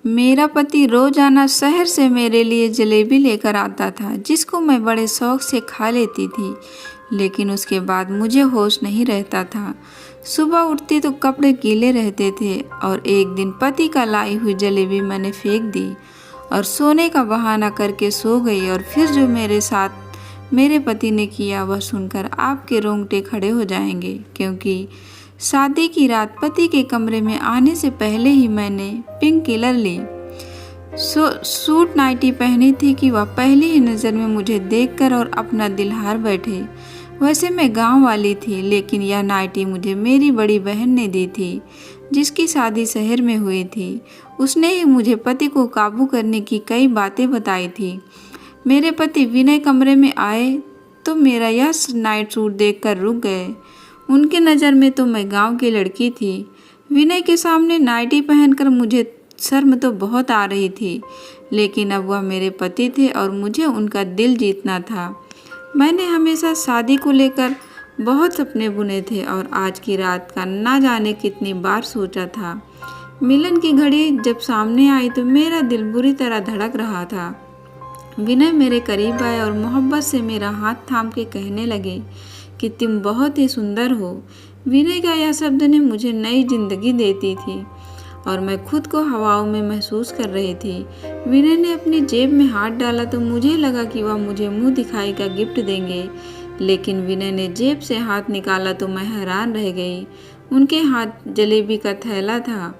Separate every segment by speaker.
Speaker 1: मेरा पति रोजाना शहर से मेरे लिए जलेबी लेकर आता था, जिसको मैं बड़े शौक से खा लेती थी। लेकिन उसके बाद मुझे होश नहीं रहता था। सुबह उठती तो कपड़े गीले रहते थे और एक दिन पति का लाई हुई जलेबी मैंने फेंक दी और सोने का बहाना करके सो गई। और फिर जो मेरे साथ मेरे पति ने किया वह सुनकर आपके रोंगटे खड़े हो जाएंगे, क्योंकि शादी की रात पति के कमरे में आने से पहले ही मैंने पिंक किलर ली सूट नाइटी पहनी थी कि वह पहली ही नज़र में मुझे देखकर और अपना दिल हार बैठे। वैसे मैं गांव वाली थी, लेकिन यह नाइटी मुझे मेरी बड़ी बहन ने दी थी, जिसकी शादी शहर में हुई थी। उसने ही मुझे पति को काबू करने की कई बातें बताई थी। मेरे पति विनय कमरे में आए तो मेरा यह नाइट सूट देखकर रुक गए। उनके नज़र में तो मैं गांव की लड़की थी। विनय के सामने नाइटी पहनकर मुझे शर्म तो बहुत आ रही थी, लेकिन अब वह मेरे पति थे और मुझे उनका दिल जीतना था। मैंने हमेशा शादी को लेकर बहुत सपने बुने थे और आज की रात का ना जाने कितनी बार सोचा था। मिलन की घड़ी जब सामने आई तो मेरा दिल बुरी तरह धड़क रहा था। विनय मेरे करीब आए और मोहब्बत से मेरा हाथ थाम के कहने लगे कि तुम बहुत ही सुंदर हो। विनय का यह शब्द ने मुझे नई जिंदगी देती थी और मैं खुद को हवाओं में महसूस कर रही थी। विनय ने अपनी जेब में हाथ डाला तो मुझे लगा कि वह मुझे मुंह दिखाई का गिफ्ट देंगे, लेकिन विनय ने जेब से हाथ निकाला तो मैं हैरान रह गई। उनके हाथ जलेबी का थैला था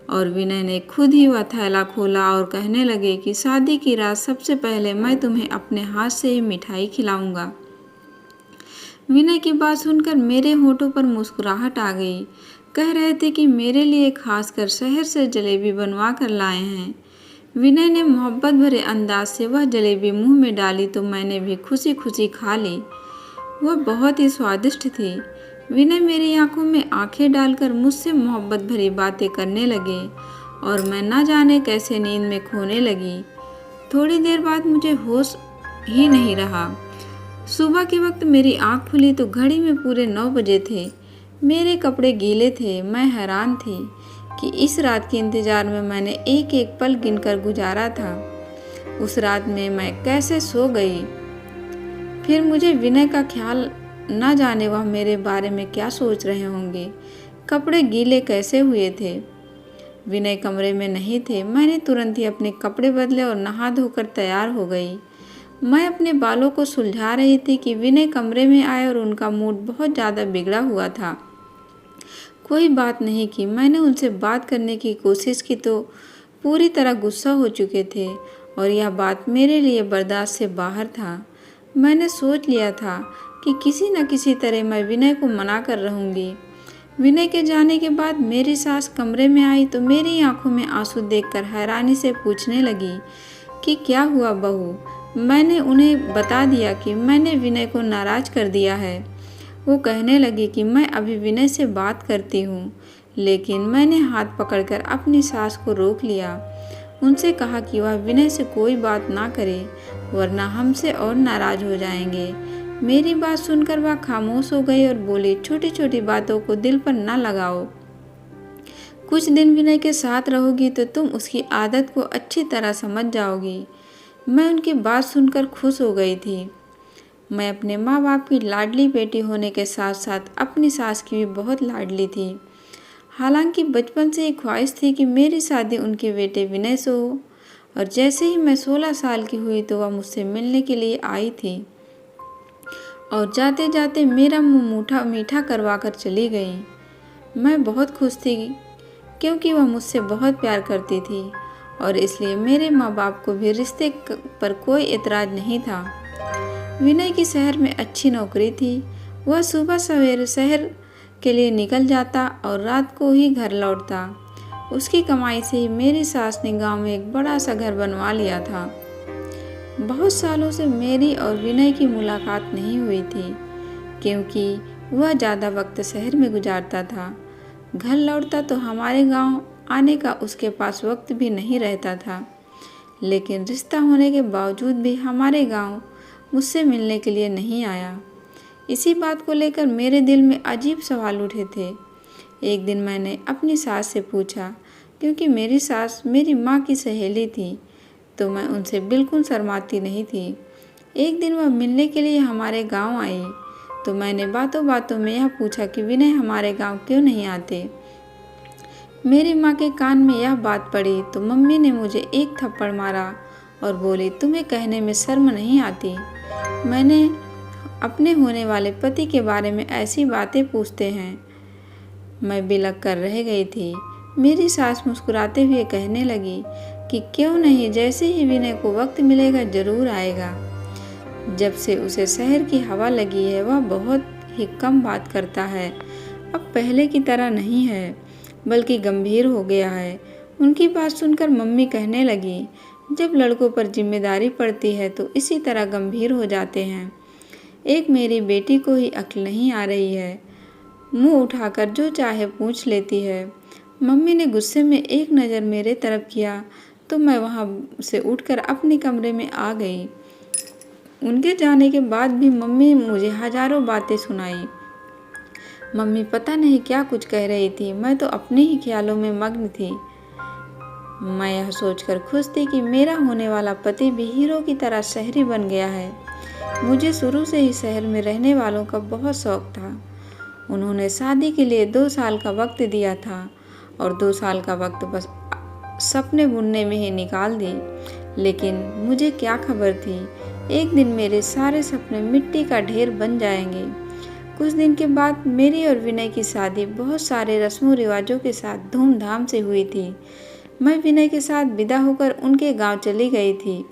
Speaker 1: और विनय ने खुद ही वह थैला खोला और कहने लगे कि शादी की रात सबसे पहले मैं तुम्हें अपने हाथ से ही मिठाई खिलाऊंगा। विनय की बात सुनकर मेरे होठों पर मुस्कुराहट आ गई। कह रहे थे कि मेरे लिए खासकर शहर से जलेबी बनवा कर लाए हैं। विनय ने मोहब्बत भरे अंदाज से वह जलेबी मुंह में डाली तो मैंने भी खुशी खुशी खा ली। वह बहुत ही स्वादिष्ट थी। विनय मेरी आंखों में आंखें डालकर मुझसे मोहब्बत भरी बातें करने लगे और मैं न जाने कैसे नींद में खोने लगी। थोड़ी देर बाद मुझे होश ही नहीं रहा। सुबह के वक्त मेरी आंख खुली तो घड़ी में पूरे 9 बजे थे। मेरे कपड़े गीले थे। मैं हैरान थी कि इस रात के इंतजार में मैंने एक एक पल गिनकर गुजारा था। उस रात में मैं कैसे सो गई। फिर मुझे विनय का ख्याल, न जाने वह मेरे बारे में क्या सोच रहे होंगे। कपड़े गीले कैसे हुए थे। विनय कमरे में नहीं थे। मैंने तुरंत ही अपने कपड़े बदले और नहा धोकर तैयार हो गई। मैं अपने बालों को सुलझा रही थी कि विनय कमरे में आए और उनका मूड बहुत ज़्यादा बिगड़ा हुआ था। कोई बात नहीं की। मैंने उनसे बात करने की कोशिश की तो पूरी तरह गुस्सा हो चुके थे और यह बात मेरे लिए बर्दाश्त से बाहर था। मैंने सोच लिया था कि किसी न किसी तरह मैं विनय को मना कर रहूँगी। विनय के जाने के बाद मेरी सास कमरे में आई तो मेरी आंखों में आंसू देखकर हैरानी से पूछने लगी कि क्या हुआ बहू। मैंने उन्हें बता दिया कि मैंने विनय को नाराज़ कर दिया है। वो कहने लगी कि मैं अभी विनय से बात करती हूँ, लेकिन मैंने हाथ पकड़कर अपनी सास को रोक लिया। उनसे कहा कि वह विनय से कोई बात ना करे, वरना हमसे और नाराज़ हो जाएंगे। मेरी बात सुनकर वह खामोश हो गई और बोली, छोटी छोटी बातों को दिल पर ना लगाओ। कुछ दिन विनय के साथ रहोगी तो तुम उसकी आदत को अच्छी तरह समझ जाओगी। मैं उनकी बात सुनकर खुश हो गई थी। मैं अपने माँ बाप की लाडली बेटी होने के साथ साथ अपनी सास की भी बहुत लाडली थी। हालांकि बचपन से ही ख्वाहिश थी कि मेरी शादी उनके बेटे विनय से हो, और जैसे ही मैं 16 साल की हुई तो वह मुझसे मिलने के लिए आई थी और जाते जाते मेरा मुंह मीठा करवा कर चली गई। मैं बहुत खुश थी क्योंकि वह मुझसे बहुत प्यार करती थी और इसलिए मेरे माँ बाप को भी रिश्ते पर कोई एतराज़ नहीं था। विनय की शहर में अच्छी नौकरी थी। वह सुबह सवेरे शहर के लिए निकल जाता और रात को ही घर लौटता। उसकी कमाई से ही मेरी सास ने गांव में एक बड़ा सा घर बनवा लिया था। बहुत सालों से मेरी और विनय की मुलाकात नहीं हुई थी क्योंकि वह ज़्यादा वक्त शहर में गुजारता था। घर लौटता तो हमारे गांव आने का उसके पास वक्त भी नहीं रहता था, लेकिन रिश्ता होने के बावजूद भी हमारे गांव मुझसे मिलने के लिए नहीं आया। इसी बात को लेकर मेरे दिल में अजीब सवाल उठे थे। एक दिन मैंने अपनी सास से पूछा, क्योंकि मेरी सास मेरी माँ की सहेली थी, तो मैं उनसे बिल्कुल शर्माती नहीं थी। एक दिन वह मिलने के लिए हमारे गांव आई, तो मैंने बातों बातों में यह पूछा कि विनय हमारे गांव क्यों नहीं आते। मेरी माँ के कान में यह बात पड़ी तो मम्मी ने मुझे एक थप्पड़ मारा और बोली, तुम्हें कहने में शर्म नहीं आती? मैंने अपने होने वाले पति के बारे में ऐसी बातें पूछते हैं। मैं बिलक कर रह गई थी। मेरी सास मुस्कुराते हुए कहने लगी कि क्यों नहीं, जैसे ही विनय को वक्त मिलेगा जरूर आएगा। जब से उसे शहर की हवा लगी है वह बहुत ही कम बात करता है। अब पहले की तरह नहीं है, बल्कि गंभीर हो गया है। उनकी बात सुनकर मम्मी कहने लगी, जब लड़कों पर जिम्मेदारी पड़ती है तो इसी तरह गंभीर हो जाते हैं। एक मेरी बेटी को ही अक्ल नहीं आ रही है, मुंह उठाकर जो चाहे पूछ लेती है। मम्मी ने गुस्से में एक नज़र मेरे तरफ किया तो मैं वहां से उठकर अपने कमरे में आ गई। उनके जाने के बाद भी मम्मी मुझे हजारों बातें सुनाई। मम्मी पता नहीं क्या कुछ कह रही थी, मैं तो अपने ही ख्यालों में मग्न थी। मैं यह सोचकर खुश थी कि मेरा होने वाला पति भी हीरो की तरह शहरी बन गया है। मुझे शुरू से ही शहर में रहने वालों का बहुत शौक था। उन्होंने शादी के लिए 2 साल का वक्त दिया था और 2 साल का वक्त बस सपने बुनने में ही निकाल दी। लेकिन मुझे क्या खबर थी, एक दिन मेरे सारे सपने मिट्टी का ढेर बन जाएंगे। कुछ दिन के बाद मेरी और विनय की शादी बहुत सारे रस्मों रिवाजों के साथ धूमधाम से हुई थी। मैं विनय के साथ विदा होकर उनके गांव चली गई थी।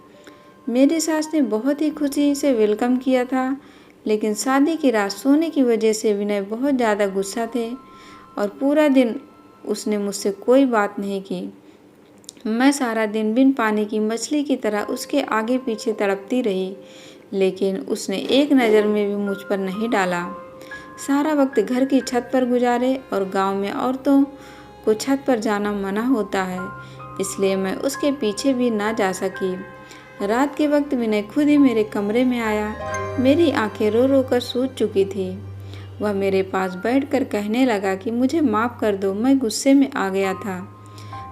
Speaker 1: मेरी सास ने बहुत ही खुशी से वेलकम किया था, लेकिन शादी की रात सोने की वजह से विनय बहुत ज़्यादा गुस्सा थे और पूरा दिन उसने मुझसे कोई बात नहीं की। मैं सारा दिन बिन पानी की मछली की तरह उसके आगे पीछे तड़पती रही, लेकिन उसने एक नज़र में भी मुझ पर नहीं डाला। सारा वक्त घर की छत पर गुजारे और गांव में औरतों को छत पर जाना मना होता है, इसलिए मैं उसके पीछे भी ना जा सकी। रात के वक्त विनय खुद ही मेरे कमरे में आया। मेरी आंखें रो रो कर सूज चुकी थी। वह मेरे पास बैठकर कहने लगा कि मुझे माफ़ कर दो, मैं गुस्से में आ गया था।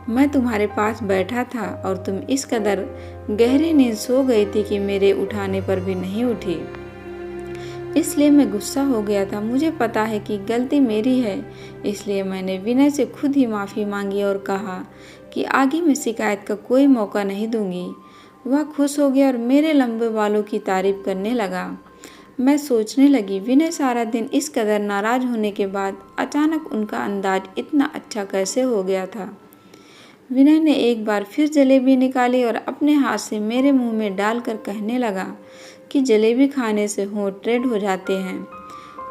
Speaker 1: मैं तुम्हारे पास बैठा था और तुम इस कदर गहरी नींद सो गई थी कि मेरे उठाने पर भी नहीं उठी, इसलिए मैं गुस्सा हो गया था। मुझे पता है कि गलती मेरी है, इसलिए मैंने विनय से खुद ही माफ़ी मांगी और कहा कि आगे मैं शिकायत का कोई मौका नहीं दूंगी। वह खुश हो गया और मेरे लंबे बालों की तारीफ करने लगा। मैं सोचने लगी, विनय सारा दिन इस कदर नाराज होने के बाद अचानक उनका अंदाज इतना अच्छा कैसे हो गया था। विनय ने एक बार फिर जलेबी निकाली और अपने हाथ से मेरे मुंह में डालकर कहने लगा कि जलेबी खाने से होंठ रेड हो जाते हैं,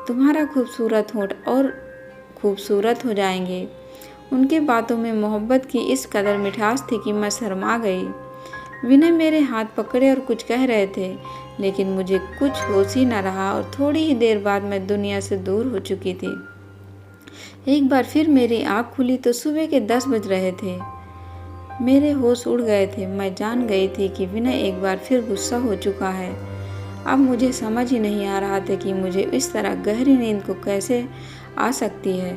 Speaker 1: तुम्हारा खूबसूरत होंठ और खूबसूरत हो जाएंगे। उनके बातों में मोहब्बत की इस कदर मिठास थी कि मैं शर्मा गई। विनय मेरे हाथ पकड़े और कुछ कह रहे थे, लेकिन मुझे कुछ होश ही न रहा और थोड़ी ही देर बाद मैं दुनिया से दूर हो चुकी थी। एक बार फिर मेरी आँख खुली तो सुबह के 10 बज रहे थे। मेरे होश उड़ गए थे। मैं जान गई थी कि विनय एक बार फिर गुस्सा हो चुका है। अब मुझे समझ ही नहीं आ रहा था कि मुझे इस तरह गहरी नींद को कैसे आ सकती है।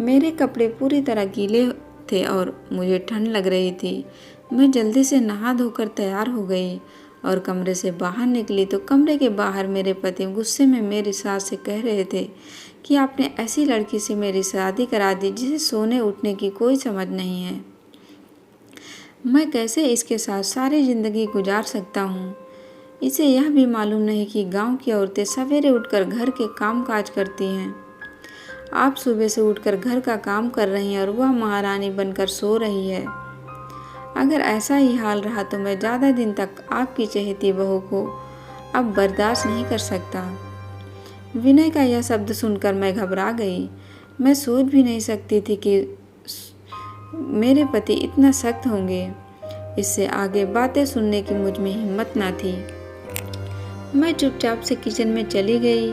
Speaker 1: मेरे कपड़े पूरी तरह गीले थे और मुझे ठंड लग रही थी। मैं जल्दी से नहा धोकर तैयार हो गई और कमरे से बाहर निकली तो कमरे के बाहर मेरे पति गुस्से में मेरी सास से कह रहे थे कि आपने ऐसी लड़की से मेरी शादी करा दी जिसे सोने उठने की कोई समझ नहीं है। मैं कैसे इसके साथ सारी ज़िंदगी गुजार सकता हूँ। इसे यह भी मालूम नहीं कि गांव की औरतें सवेरे उठकर घर के काम काज करती हैं। आप सुबह से उठकर घर का काम कर रही हैं और वह महारानी बनकर सो रही है। अगर ऐसा ही हाल रहा तो मैं ज़्यादा दिन तक आपकी चहेती बहू को अब बर्दाश्त नहीं कर सकता। विनय का यह शब्द सुनकर मैं घबरा गई। मैं सोच भी नहीं सकती थी कि मेरे पति इतना सख्त होंगे। इससे आगे बातें सुनने की मुझ में हिम्मत ना थी। मैं चुपचाप से किचन में चली गई।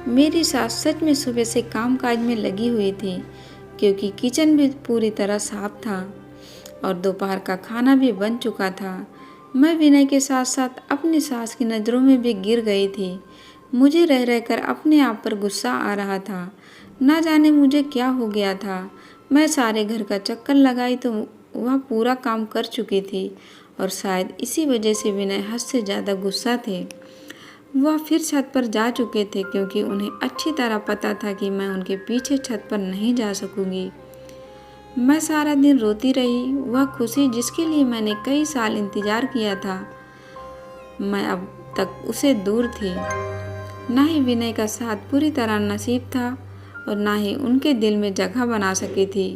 Speaker 1: मेरी सास सच में सुबह से कामकाज में लगी हुई थी, क्योंकि किचन भी पूरी तरह साफ था और दोपहर का खाना भी बन चुका था। मैं विनय के साथ साथ अपनी सास की नज़रों में भी गिर गई थी। मुझे रह रहकर अपने आप पर गुस्सा आ रहा था। ना जाने मुझे क्या हो गया था। मैं सारे घर का चक्कर लगाई तो वह पूरा काम कर चुकी थी और शायद इसी वजह से विनय हद से ज़्यादा गुस्सा थे। वह फिर छत पर जा चुके थे क्योंकि उन्हें अच्छी तरह पता था कि मैं उनके पीछे छत पर नहीं जा सकूंगी। मैं सारा दिन रोती रही। वह खुशी जिसके लिए मैंने कई साल इंतज़ार किया था, मैं अब तक उसे दूर थी। ना ही विनय का साथ पूरी तरह नसीब था और ना ही उनके दिल में जगह बना सकी थी।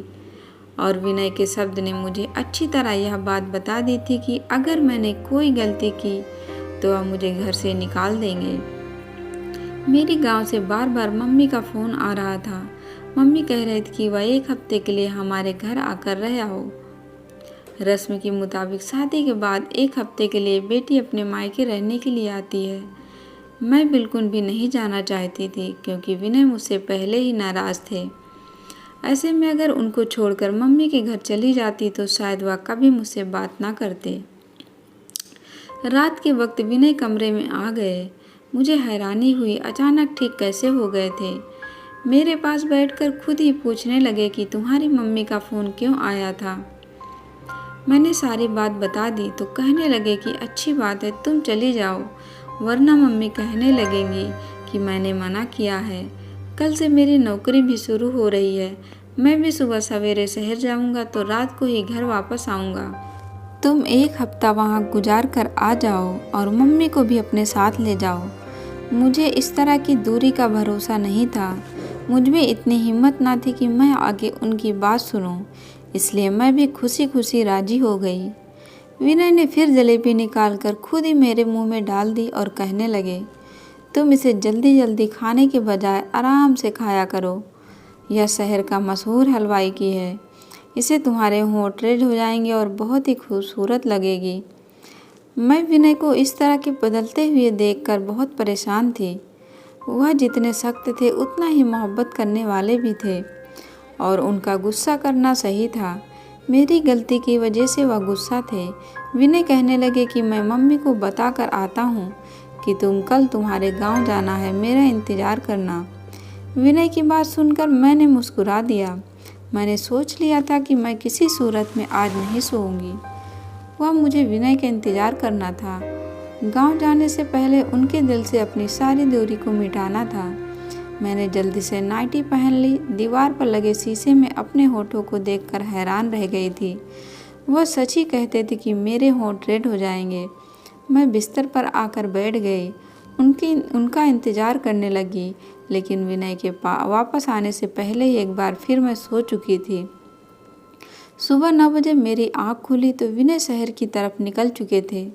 Speaker 1: और विनय के शब्द ने मुझे अच्छी तरह यह बात बता दी थी कि अगर मैंने कोई गलती की तो वह मुझे घर से निकाल देंगे। मेरी गांव से बार बार मम्मी का फ़ोन आ रहा था। मम्मी कह रही थी कि वह 1 हफ्ते के लिए हमारे घर आकर रह आओ। रस्म के मुताबिक शादी के बाद 1 हफ्ते के लिए बेटी अपने मायके रहने के लिए आती है। मैं बिल्कुल भी नहीं जाना चाहती थी क्योंकि विनय मुझसे पहले ही नाराज़ थे। ऐसे में अगर उनको छोड़कर मम्मी के घर चली जाती तो शायद वह कभी मुझसे बात ना करते। रात के वक्त विनय कमरे में आ गए। मुझे हैरानी हुई, अचानक ठीक कैसे हो गए थे। मेरे पास बैठकर खुद ही पूछने लगे कि तुम्हारी मम्मी का फ़ोन क्यों आया था। मैंने सारी बात बता दी तो कहने लगे कि अच्छी बात है, तुम चली जाओ, वरना मम्मी कहने लगेंगी कि मैंने मना किया है। कल से मेरी नौकरी भी शुरू हो रही है। मैं भी सुबह सवेरे शहर जाऊंगा तो रात को ही घर वापस आऊंगा। तुम 1 हफ्ता वहाँ गुजार कर आ जाओ और मम्मी को भी अपने साथ ले जाओ। मुझे इस तरह की दूरी का भरोसा नहीं था। मुझ में इतनी हिम्मत ना थी कि मैं आगे उनकी बात सुनूं, इसलिए मैं भी खुशी खुशी राजी हो गई। विनय ने फिर जलेबी निकालकर खुद ही मेरे मुंह में डाल दी और कहने लगे, तुम इसे जल्दी जल्दी खाने के बजाय आराम से खाया करो। यह शहर का मशहूर हलवाई की है। इसे तुम्हारे होंठ रेड हो जाएंगे और बहुत ही खूबसूरत लगेगी। मैं विनय को इस तरह के बदलते हुए देखकर बहुत परेशान थी। वह जितने सख्त थे उतना ही मोहब्बत करने वाले भी थे और उनका गुस्सा करना सही था। मेरी गलती की वजह से वह गुस्सा थे। विनय कहने लगे कि मैं मम्मी को बता कर आता हूँ कि कल तुम्हारे गांव जाना है, मेरा इंतज़ार करना। विनय की बात सुनकर मैंने मुस्कुरा दिया। मैंने सोच लिया था कि मैं किसी सूरत में आज नहीं सोऊंगी। वह मुझे विनय का इंतज़ार करना था। गांव जाने से पहले उनके दिल से अपनी सारी दूरी को मिटाना था। मैंने जल्दी से नाइटी पहन ली। दीवार पर लगे शीशे में अपने होठों को देखकर हैरान रह गई थी। वह सच ही कहते थे कि मेरे होंठ रेड हो जाएंगे। मैं बिस्तर पर आकर बैठ गई, उनका इंतज़ार करने लगी, लेकिन विनय के वापस आने से पहले ही एक बार फिर मैं सो चुकी थी। सुबह 9 बजे मेरी आँख खुली तो विनय शहर की तरफ निकल चुके थे।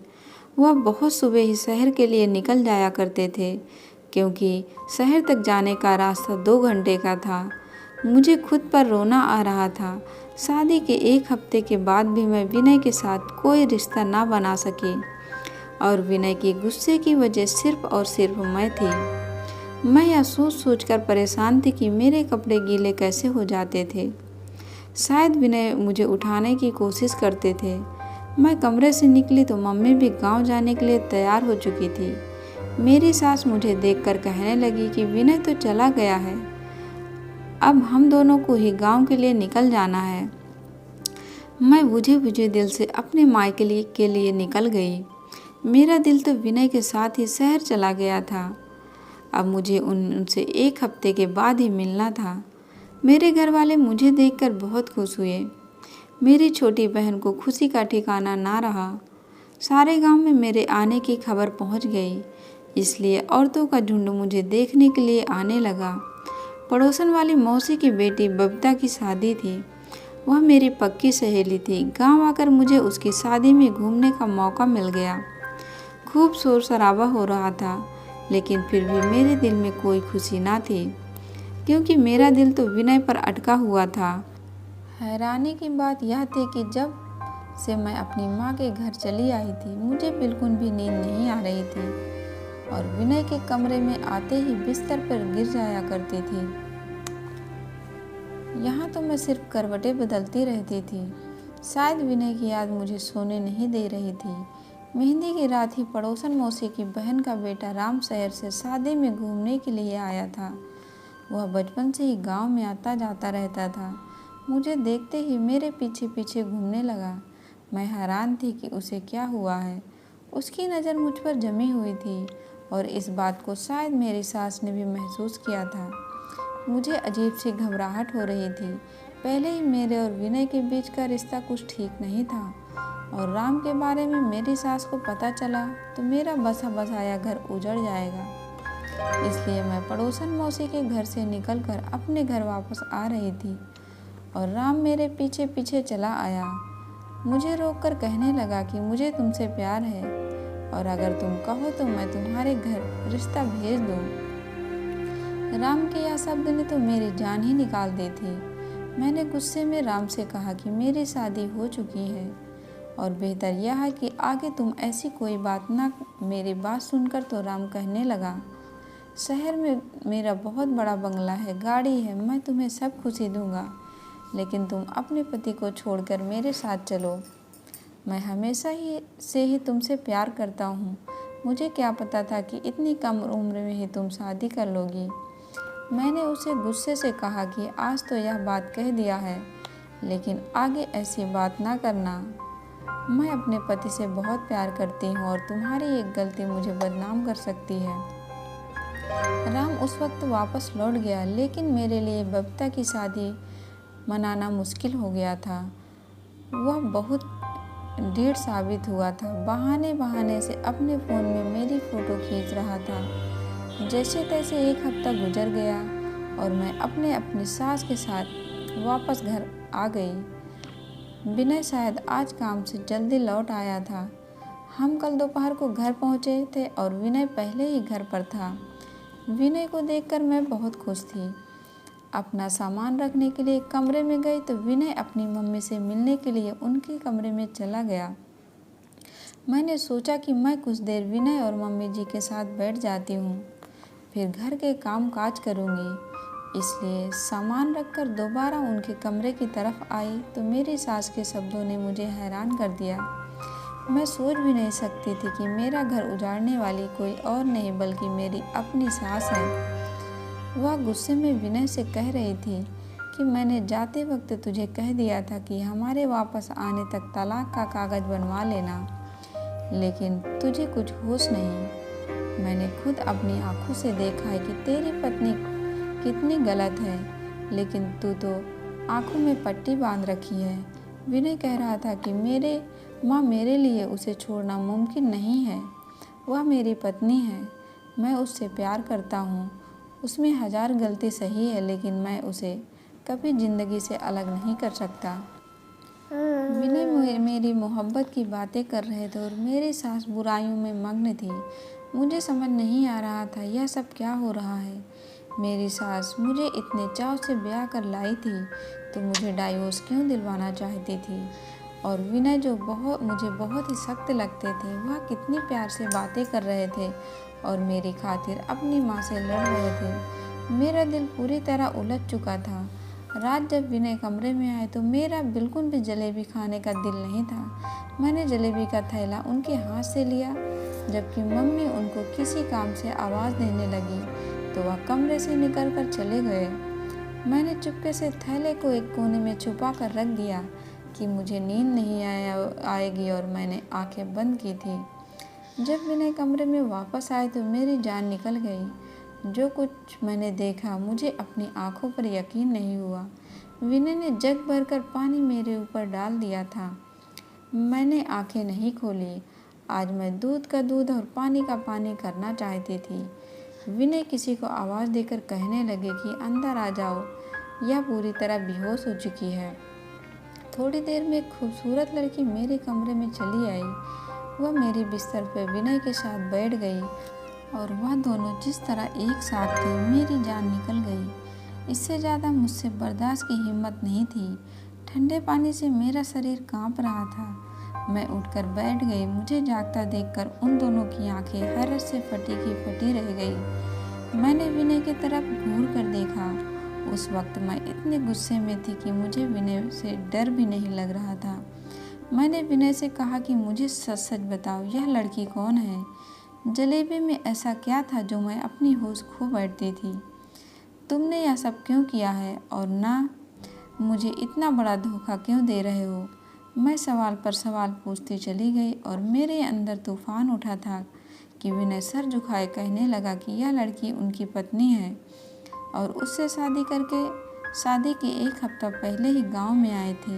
Speaker 1: वह बहुत सुबह ही शहर के लिए निकल जाया करते थे क्योंकि शहर तक जाने का रास्ता 2 घंटे का था। मुझे खुद पर रोना आ रहा था। शादी के 1 हफ्ते के बाद भी मैं विनय के साथ कोई रिश्ता ना बना सकी और विनय के गुस्से की वजह सिर्फ और सिर्फ मैं थी। मैं यह सोच कर परेशान थी कि मेरे कपड़े गीले कैसे हो जाते थे। शायद विनय मुझे उठाने की कोशिश करते थे। मैं कमरे से निकली तो मम्मी भी गांव जाने के लिए तैयार हो चुकी थी। मेरी सास मुझे देखकर कहने लगी कि विनय तो चला गया है, अब हम दोनों को ही गांव के लिए निकल जाना है। मैं बुझे बुझे दिल से अपने मायके के लिए निकल गई। मेरा दिल तो विनय के साथ ही शहर चला गया था। अब मुझे उनसे 1 हफ्ते के बाद ही मिलना था। मेरे घर वाले मुझे देखकर बहुत खुश हुए। मेरी छोटी बहन को खुशी का ठिकाना ना रहा। सारे गांव में मेरे आने की खबर पहुंच गई, इसलिए औरतों का झुंड मुझे देखने के लिए आने लगा। पड़ोसन वाली मौसी की बेटी बबीता की शादी थी। वह मेरी पक्की सहेली थी। गांव आकर मुझे उसकी शादी में घूमने का मौका मिल गया। खूब शोर शराबा हो रहा था, लेकिन फिर भी मेरे दिल में कोई खुशी ना थी क्योंकि मेरा दिल तो विनय पर अटका हुआ था। हैरानी की बात यह थी कि जब से मैं अपनी माँ के घर चली आई थी, मुझे बिल्कुल भी नींद नहीं आ रही थी और विनय के कमरे में आते ही बिस्तर पर गिर जाया करती थी। यहाँ तो मैं सिर्फ करवटें बदलती रहती थी। शायद विनय की याद मुझे सोने नहीं दे रही थी। मेहंदी की रात ही पड़ोसन मौसी की बहन का बेटा राम शहर से शादी में घूमने के लिए आया था। वह बचपन से ही गांव में आता जाता रहता था। मुझे देखते ही मेरे पीछे पीछे घूमने लगा। मैं हैरान थी कि उसे क्या हुआ है। उसकी नज़र मुझ पर जमी हुई थी और इस बात को शायद मेरी सास ने भी महसूस किया था। मुझे अजीब सी घबराहट हो रही थी। पहले ही मेरे और विनय के बीच का रिश्ता कुछ ठीक नहीं था और राम के बारे में मेरी सास को पता चला तो मेरा बसा बसाया घर उजड़ जाएगा। इसलिए मैं पड़ोसन मौसी के घर से निकलकर अपने घर वापस आ रही थी और राम मेरे पीछे पीछे चला आया। मुझे रोककर कहने लगा कि मुझे तुमसे प्यार है और अगर तुम कहो तो मैं तुम्हारे घर रिश्ता भेज दूँ। राम के यह शब्द ने तो मेरी जान ही निकाल दी थी। मैंने गुस्से में राम से कहा कि मेरी शादी हो चुकी है और बेहतर यह है कि आगे तुम ऐसी कोई बात ना। मेरी बात सुनकर तो राम कहने लगा, शहर में मेरा बहुत बड़ा बंगला है, गाड़ी है, मैं तुम्हें सब खुशी दूंगा, लेकिन तुम अपने पति को छोड़कर मेरे साथ चलो। मैं हमेशा ही से ही तुमसे प्यार करता हूँ। मुझे क्या पता था कि इतनी कम उम्र में ही तुम शादी कर लोगी। मैंने उसे गुस्से से कहा कि आज तो यह बात कह दिया है, लेकिन आगे ऐसी बात ना करना। मैं अपने पति से बहुत प्यार करती हूँ और तुम्हारी एक गलती मुझे बदनाम कर सकती है। राम उस वक्त वापस लौट गया, लेकिन मेरे लिए बबीता की शादी मनाना मुश्किल हो गया था। वह बहुत ढीठ साबित हुआ था। बहाने बहाने से अपने फ़ोन में मेरी फ़ोटो खींच रहा था। जैसे तैसे एक हफ्ता गुजर गया और मैं अपनी सास के साथ वापस घर आ गई। विनय शायद आज काम से जल्दी लौट आया था। हम कल दोपहर को घर पहुंचे थे और विनय पहले ही घर पर था। विनय को देखकर मैं बहुत खुश थी। अपना सामान रखने के लिए कमरे में गई तो विनय अपनी मम्मी से मिलने के लिए उनके कमरे में चला गया। मैंने सोचा कि मैं कुछ देर विनय और मम्मी जी के साथ बैठ जाती हूँ, फिर घर के काम काज करूँगी। इसलिए सामान रखकर दोबारा उनके कमरे की तरफ आई तो मेरी सास के शब्दों ने मुझे हैरान कर दिया। मैं सोच भी नहीं सकती थी कि मेरा घर उजाड़ने वाली कोई और नहीं बल्कि मेरी अपनी सास है। वह गुस्से में विनय से कह रही थी कि मैंने जाते वक्त तुझे कह दिया था कि हमारे वापस आने तक तलाक का कागज़ बनवा लेना, लेकिन तुझे कुछ होश नहीं। मैंने खुद अपनी आंखों से देखा है कि तेरी पत्नी कितनी गलत है, लेकिन तू तो आंखों में पट्टी बांध रखी है। विनय कह रहा था कि मेरे लिए उसे छोड़ना मुमकिन नहीं है। वह मेरी पत्नी है, मैं उससे प्यार करता हूँ। उसमें 1000 गलती सही है, लेकिन मैं उसे कभी ज़िंदगी से अलग नहीं कर सकता। विनय मेरी मोहब्बत की बातें कर रहे थे और मेरी सास बुराइयों में मग्न थी। मुझे समझ नहीं आ रहा था यह सब क्या हो रहा है। मेरी सास मुझे इतने चाव से ब्याह कर लाई थी तो मुझे डाइवोर्स क्यों दिलवाना चाहती थी। और विनय जो मुझे बहुत ही सख्त लगते थे, वह कितनी प्यार से बातें कर रहे थे और मेरी खातिर अपनी माँ से लड़ रहे थे। मेरा दिल पूरी तरह उलझ चुका था। रात जब विनय कमरे में आए तो मेरा बिल्कुल भी जलेबी खाने का दिल नहीं था। मैंने जलेबी का थैला उनके हाथ से लिया, जबकि मम्मी उनको किसी काम से आवाज़ देने लगी तो वह कमरे से निकल कर चले गए। मैंने चुपके से थैले को एक कोने में छुपा कर रख दिया कि मुझे नींद नहीं आएगी और मैंने आंखें बंद की थी। जब विनय कमरे में वापस आए तो मेरी जान निकल गई। जो कुछ मैंने देखा मुझे अपनी आंखों पर यकीन नहीं हुआ। विनय ने जग भरकर पानी मेरे ऊपर डाल दिया था। मैंने आंखें नहीं खोली। आज मैं दूध का दूध और पानी का पानी करना चाहती थी। विनय किसी को आवाज़ देकर कहने लगे कि अंदर आ जाओ, यह पूरी तरह बेहोश हो चुकी है। थोड़ी देर में एक खूबसूरत लड़की मेरे कमरे में चली आई। वह मेरी बिस्तर पर विनय के साथ बैठ गई और वह दोनों जिस तरह एक साथ थे, मेरी जान निकल गई। इससे ज़्यादा मुझसे बर्दाश्त की हिम्मत नहीं थी। ठंडे पानी से मेरा शरीर कांप रहा था। मैं उठकर बैठ गई। मुझे जागता देखकर उन दोनों की आंखें हैरत से फटी की फटी रह गई। मैंने विनय की तरफ घूर कर देखा। उस वक्त मैं इतने गुस्से में थी कि मुझे विनय से डर भी नहीं लग रहा था। मैंने विनय से कहा कि मुझे सच सच बताओ, यह लड़की कौन है? जलेबी में ऐसा क्या था जो मैं अपनी होश खो बैठती थी? तुमने यह सब क्यों किया है? और ना मुझे इतना बड़ा धोखा क्यों दे रहे हो? मैं सवाल पर सवाल पूछती चली गई और मेरे अंदर तूफान उठा था कि विनय सर झुकाए कहने लगा कि यह लड़की उनकी पत्नी है और उससे शादी के एक हफ्ता पहले ही गांव में आए थे।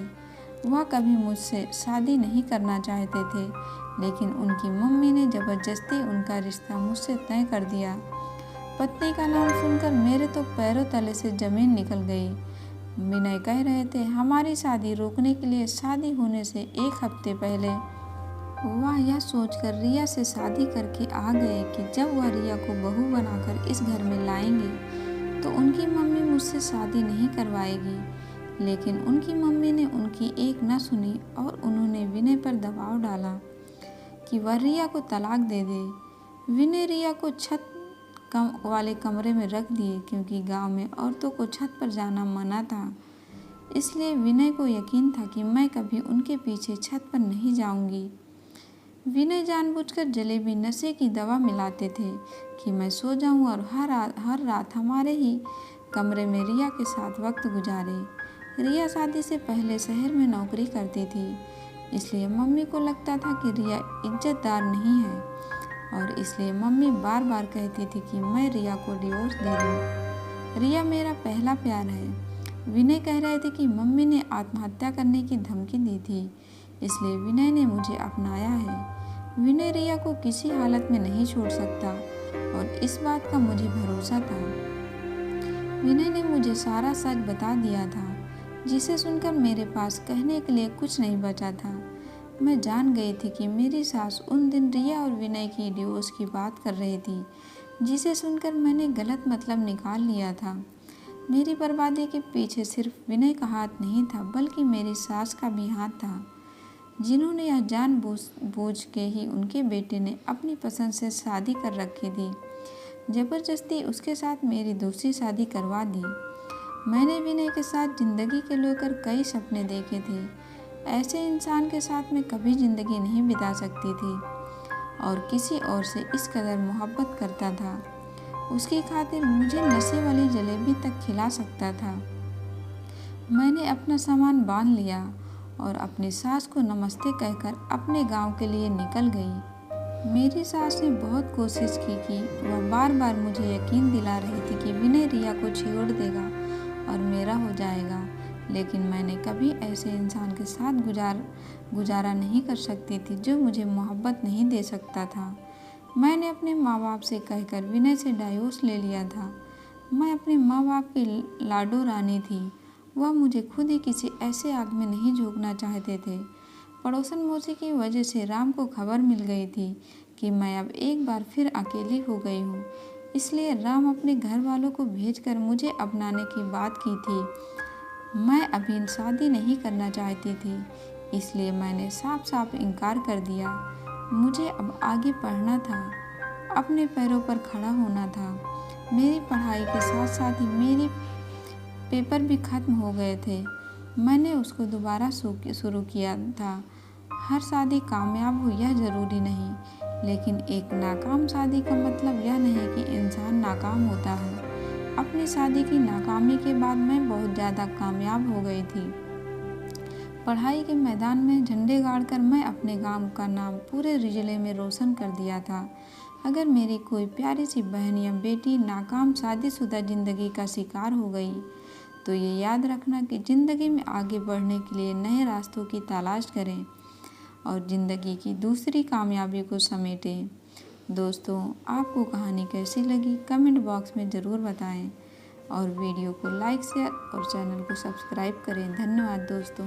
Speaker 1: वह कभी मुझसे शादी नहीं करना चाहते थे, लेकिन उनकी मम्मी ने ज़बरदस्ती उनका रिश्ता मुझसे तय कर दिया। पत्नी का नाम सुनकर मेरे तो पैरों तले से ज़मीन निकल गई। विनय कह रहे थे हमारी शादी रोकने के लिए शादी होने से एक हफ्ते पहले वह यह सोचकर रिया से शादी करके आ गए कि जब वह रिया को बहू बनाकर इस घर में लाएंगे तो उनकी मम्मी मुझसे शादी नहीं करवाएगी। लेकिन उनकी मम्मी ने उनकी एक न सुनी और उन्होंने विनय पर दबाव डाला कि वह रिया को तलाक दे दे। विनय रिया को छत वाले कमरे में रख दिए क्योंकि गांव में औरतों को छत पर जाना मना था। इसलिए विनय को यकीन था कि मैं कभी उनके पीछे छत पर नहीं जाऊंगी। विनय जानबूझकर जलेबी नशे की दवा मिलाते थे कि मैं सो जाऊं और हर रात हमारे ही कमरे में रिया के साथ वक्त गुजारे। रिया शादी से पहले शहर में नौकरी करती थी, इसलिए मम्मी को लगता था कि रिया इज्जतदार नहीं है और इसलिए मम्मी बार बार कहती थी कि मैं रिया को डिवोर्स दे दूं। रिया मेरा पहला प्यार है। विनय कह रहे थे कि मम्मी ने आत्महत्या करने की धमकी दी थी, इसलिए विनय ने मुझे अपनाया है। विनय रिया को किसी हालत में नहीं छोड़ सकता और इस बात का मुझे भरोसा था। विनय ने मुझे सारा सच बता दिया था, जिसे सुनकर मेरे पास कहने के लिए कुछ नहीं बचा था। मैं जान गई थी कि मेरी सास उन दिन रिया और विनय की डिवोर्स की बात कर रही थी, जिसे सुनकर मैंने गलत मतलब निकाल लिया था। मेरी बर्बादी के पीछे सिर्फ विनय का हाथ नहीं था, बल्कि मेरी सास का भी हाथ था, जिन्होंने यह जानबूझ के ही उनके बेटे ने अपनी पसंद से शादी कर रखी थी। ज़बरदस्ती उसके साथ मेरी दूसरी शादी करवा दी। मैंने विनय के साथ ज़िंदगी के लेकर कई सपने देखे थे। ऐसे इंसान के साथ मैं कभी ज़िंदगी नहीं बिता सकती थी और किसी और से इस कदर मोहब्बत करता था। उसकी खातिर मुझे नशे वाली जलेबी तक खिला सकता था। मैंने अपना सामान बांध लिया और अपनी सास को नमस्ते कहकर अपने गांव के लिए निकल गई। मेरी सास ने बहुत कोशिश की कि वह बार बार मुझे यकीन दिला रही थी कि विनय रिया को छोड़ देगा और मेरा हो जाएगा, लेकिन मैंने कभी ऐसे इंसान के साथ गुजारा नहीं कर सकती थी जो मुझे मोहब्बत नहीं दे सकता था। मैंने अपने माँ बाप से कहकर विनय से डाइवोर्स ले लिया था। मैं अपने माँ बाप की लाडो रानी थी। वह मुझे खुद ही किसी ऐसे आग में नहीं झोंकना चाहते थे। पड़ोसन मौसी की वजह से राम को खबर मिल गई थी कि मैं अब एक बार फिर अकेली हो गई हूँ, इसलिए राम अपने घर वालों को भेजकर मुझे अपनाने की बात की थी। मैं अभी शादी नहीं करना चाहती थी, इसलिए मैंने साफ साफ इनकार कर दिया। मुझे अब आगे पढ़ना था, अपने पैरों पर खड़ा होना था। मेरी पढ़ाई के साथ साथ ही मेरी पेपर भी ख़त्म हो गए थे। मैंने उसको दोबारा शुरू किया था। हर शादी कामयाब हो यह ज़रूरी नहीं, लेकिन एक नाकाम शादी का मतलब यह नहीं कि इंसान नाकाम होता है। अपनी शादी की नाकामी के बाद मैं बहुत ज़्यादा कामयाब हो गई थी। पढ़ाई के मैदान में झंडे गाड़कर मैं अपने गांव का नाम पूरे जिले में रोशन कर दिया था। अगर मेरी कोई प्यारी सी बहन या बेटी नाकाम शादीशुदा ज़िंदगी का शिकार हो गई, तो ये याद रखना कि ज़िंदगी में आगे बढ़ने के लिए नए रास्तों की तलाश करें और ज़िंदगी की दूसरी कामयाबी को समेटें। दोस्तों, आपको कहानी कैसी लगी कमेंट बॉक्स में ज़रूर बताएं और वीडियो को लाइक शेयर और चैनल को सब्सक्राइब करें। धन्यवाद दोस्तों।